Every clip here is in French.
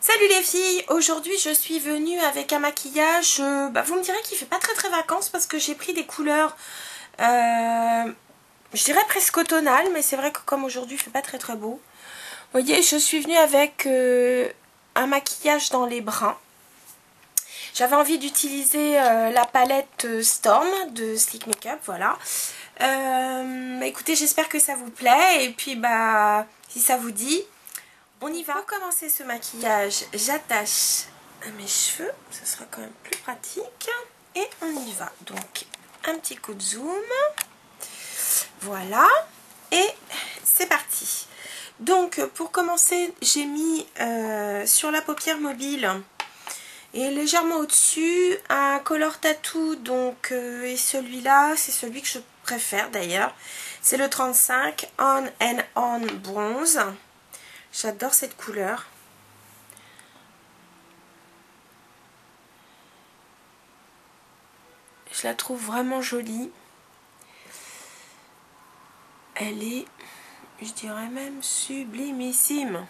Salut les filles, aujourd'hui je suis venue avec un maquillage, vous me direz qu'il fait pas très vacances parce que j'ai pris des couleurs, je dirais presque automnales, mais c'est vrai que comme aujourd'hui il fait pas très beau. Vous voyez, je suis venue avec un maquillage dans les bruns. J'avais envie d'utiliser la palette Storm de Sleek Makeup, voilà. Écoutez, j'espère que ça vous plaît et puis si ça vous dit, on y va. Pour commencer ce maquillage, j'attache à mes cheveux, ce sera quand même plus pratique. Et on y va. Donc, un petit coup de zoom. Voilà. Et c'est parti. Donc, pour commencer, j'ai mis sur la paupière mobile et légèrement au-dessus un color tattoo. Donc, et celui-là, c'est celui que je préfère d'ailleurs. C'est le 35 On and On Bronze. J'adore cette couleur. Je la trouve vraiment jolie. Elle est, je dirais même, sublimissime.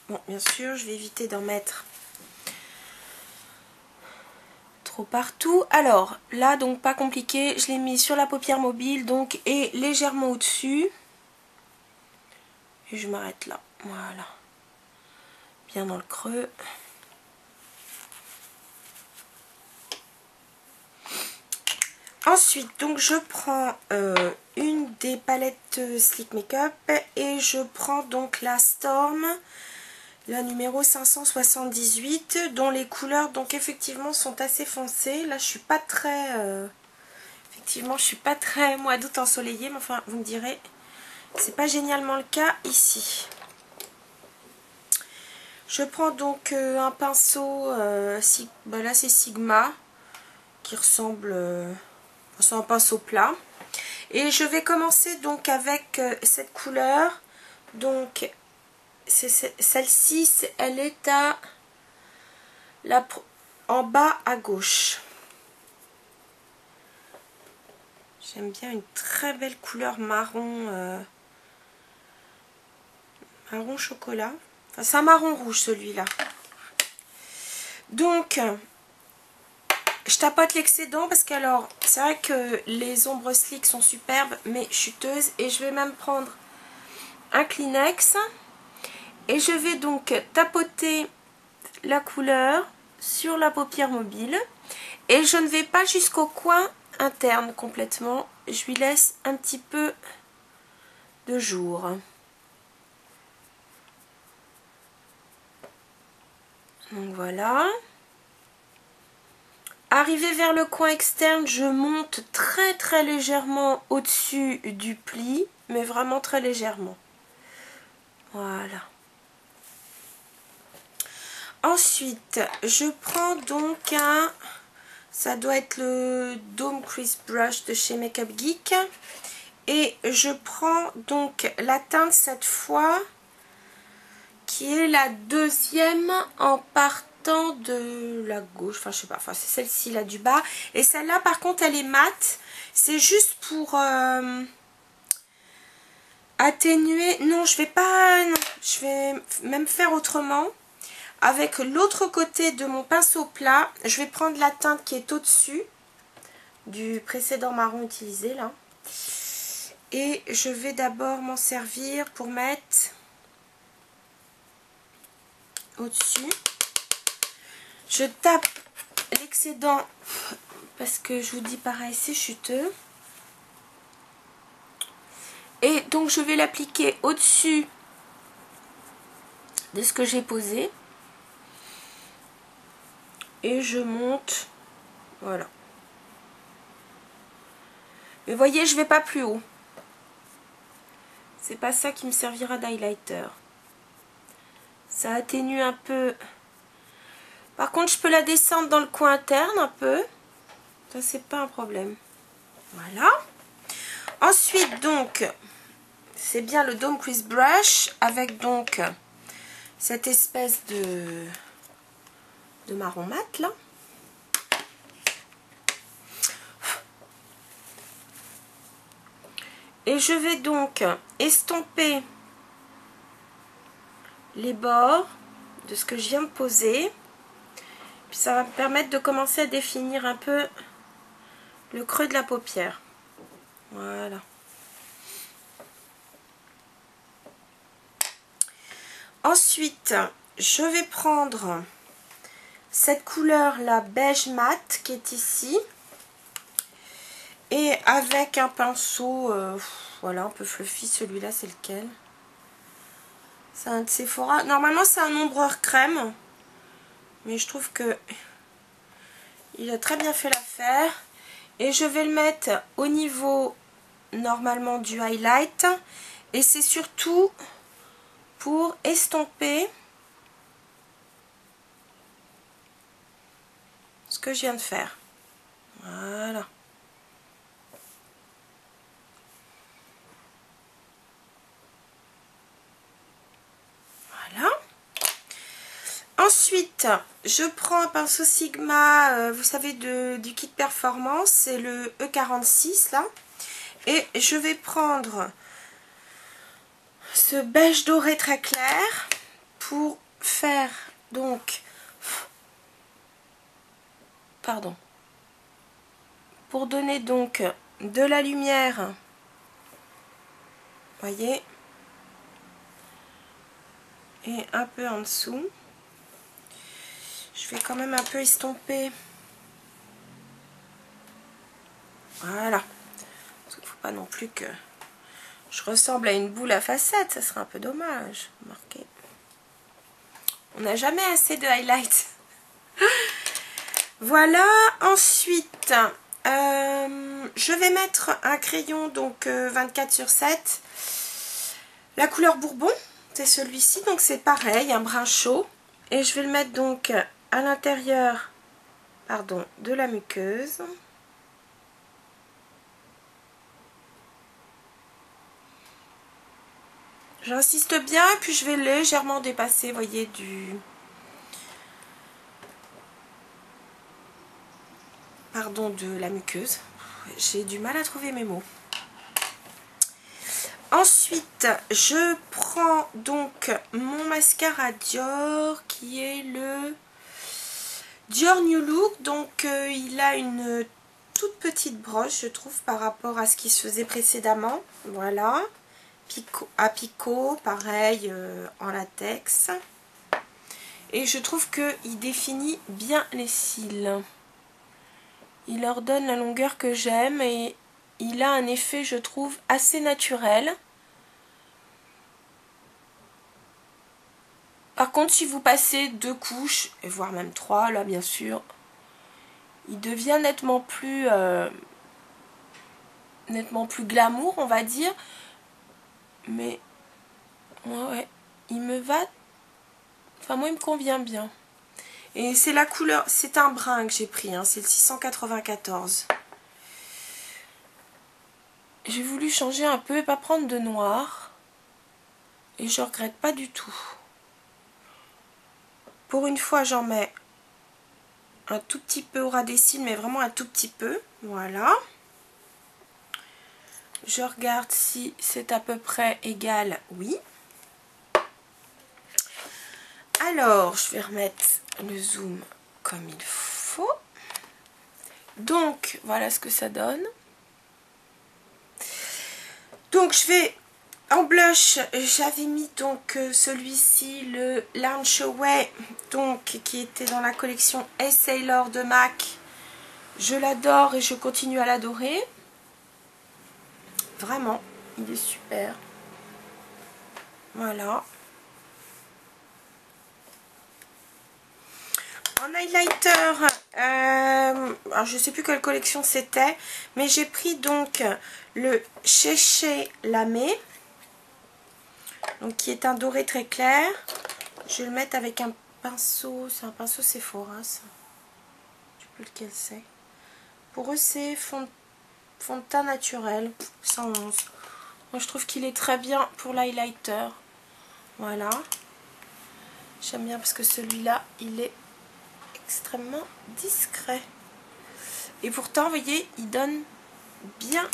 Bon, bien sûr, je vais éviter d'en mettre trop partout. Alors, là, donc pas compliqué. Je l'ai mis sur la paupière mobile, donc, et légèrement au-dessus. Et je m'arrête là. Voilà. Bien dans le creux. Ensuite, donc je prends une des palettes Sleek Makeup et je prends donc la Storm, la numéro 578, dont les couleurs donc effectivement sont assez foncées. Là, je suis pas très, effectivement, je suis pas très mois d'août ensoleillé, mais enfin, vous me direz, c'est pas génialement le cas ici. Je prends donc un pinceau, là c'est Sigma, qui ressemble c'est un pinceau plat. Et je vais commencer donc avec cette couleur. Donc, celle-ci, elle est en bas à gauche. J'aime bien une très belle couleur marron, marron chocolat. Enfin, c'est un marron rouge celui-là. Donc, je tapote l'excédent parce que alors, c'est vrai que les ombres Sleek sont superbes mais chuteuses. Et je vais même prendre un Kleenex. Et je vais donc tapoter la couleur sur la paupière mobile. Et je ne vais pas jusqu'au coin interne complètement. Je lui laisse un petit peu de jour. Donc voilà. Arrivé vers le coin externe, je monte très légèrement au-dessus du pli, mais vraiment très légèrement. Voilà. Ensuite, je prends donc ça doit être le Dome Crease Brush de chez Makeup Geek. Et je prends donc la teinte cette fois, qui est la deuxième en partant de la gauche, enfin je sais pas, enfin c'est celle-ci là du bas. Et celle-là par contre elle est mate, c'est juste pour atténuer, non je vais pas, non, je vais même faire autrement. Avec l'autre côté de mon pinceau plat, je vais prendre la teinte qui est au-dessus du précédent marron utilisé là. Et je vais d'abord m'en servir pour mettre au-dessus. Je tape l'excédent parce que je vous dis pareil, c'est chuteux. Et donc je vais l'appliquer au-dessus de ce que j'ai posé. Et je monte, voilà. Mais voyez, je vais pas plus haut. C'est pas ça qui me servira d'highlighter. Ça atténue un peu. Par contre, je peux la descendre dans le coin interne un peu. Ça, c'est pas un problème. Voilà. Ensuite, donc, c'est bien le Dome Crease Brush avec donc cette espèce de marron mat là. Et je vais donc estomper les bords de ce que je viens de poser. Puis ça va me permettre de commencer à définir un peu le creux de la paupière. Voilà. Ensuite, je vais prendre cette couleur là beige mat qui est ici. Et avec un pinceau, voilà, un peu fluffy, celui-là c'est lequel? C'est un de Sephora. Normalement c'est un ombreur crème. Mais je trouve que il a très bien fait l'affaire. Et je vais le mettre au niveau normalement du highlight. Et c'est surtout pour estomper ce que je viens de faire. Voilà. Voilà. Ensuite, je prends un pinceau Sigma, vous savez, du kit performance, c'est le E46 là. Et je vais prendre ce beige doré très clair pour faire donc, pardon, pour donner donc de la lumière, voyez, et un peu en dessous. Je vais quand même un peu estomper. Voilà. Parce qu'il ne faut pas non plus que je ressemble à une boule à facettes. Ça serait un peu dommage. Remarquez. On n'a jamais assez de highlight. Voilà. Ensuite, je vais mettre un crayon donc 24/7. La couleur Bourbon. C'est celui-ci. Donc c'est pareil, un brun chaud. Et je vais le mettre donc à l'intérieur, pardon, de la muqueuse. J'insiste bien, puis je vais légèrement dépasser, voyez, de la muqueuse. J'ai du mal à trouver mes mots. Ensuite, je prends donc mon mascara Dior qui est le Dior New Look. Donc il a une toute petite broche, je trouve, par rapport à ce qui se faisait précédemment. Voilà. À picot, pareil, en latex. Et je trouve qu'il définit bien les cils. Il leur donne la longueur que j'aime et il a un effet, je trouve, assez naturel. Par contre, si vous passez 2 couches, et voire même 3, là bien sûr, il devient nettement plus glamour, on va dire. Mais ouais, il me va, enfin moi il me convient bien. Et c'est la couleur, c'est un brun que j'ai pris, hein, c'est le 694. J'ai voulu changer un peu et pas prendre de noir. Et je regrette pas du tout. Pour une fois, j'en mets un tout petit peu au ras des cils, mais vraiment un tout petit peu. Voilà. Je regarde si c'est à peu près égal. Oui. Alors, je vais remettre le zoom comme il faut. Donc, voilà ce que ça donne. Donc, je vais... En blush, j'avais mis donc celui-ci, le Lounge Away, donc qui était dans la collection A-Sailor de MAC. Je l'adore et je continue à l'adorer. Vraiment, il est super. Voilà. En highlighter, alors je ne sais plus quelle collection c'était, mais j'ai pris donc le Chéché Lamé. Donc qui est un doré très clair. Je vais le mettre avec un pinceau, c'est un pinceau Sephora ça. Je ne sais plus lequel c'est. Pour eux c'est fond de teint naturel, 111. Moi je trouve qu'il est très bien pour l'highlighter. Voilà. J'aime bien parce que celui-là il est extrêmement discret. Et pourtant vous voyez il donne bien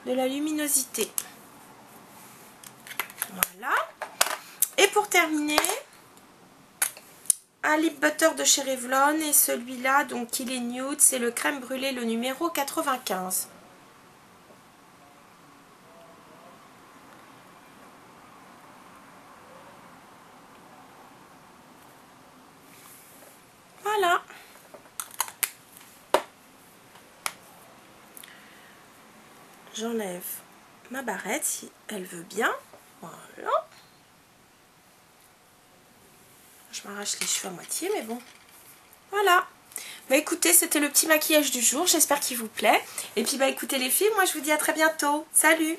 de la luminosité. Voilà. Et pour terminer, un lip butter de chez Revlon. Et celui-là, donc il est nude, c'est le crème brûlée, le numéro 95. Voilà. J'enlève ma barrette si elle veut bien. Voilà. Je m'arrache les cheveux à moitié, mais bon. Voilà. Bah écoutez, c'était le petit maquillage du jour. J'espère qu'il vous plaît. Et puis bah écoutez les filles, moi je vous dis à très bientôt. Salut!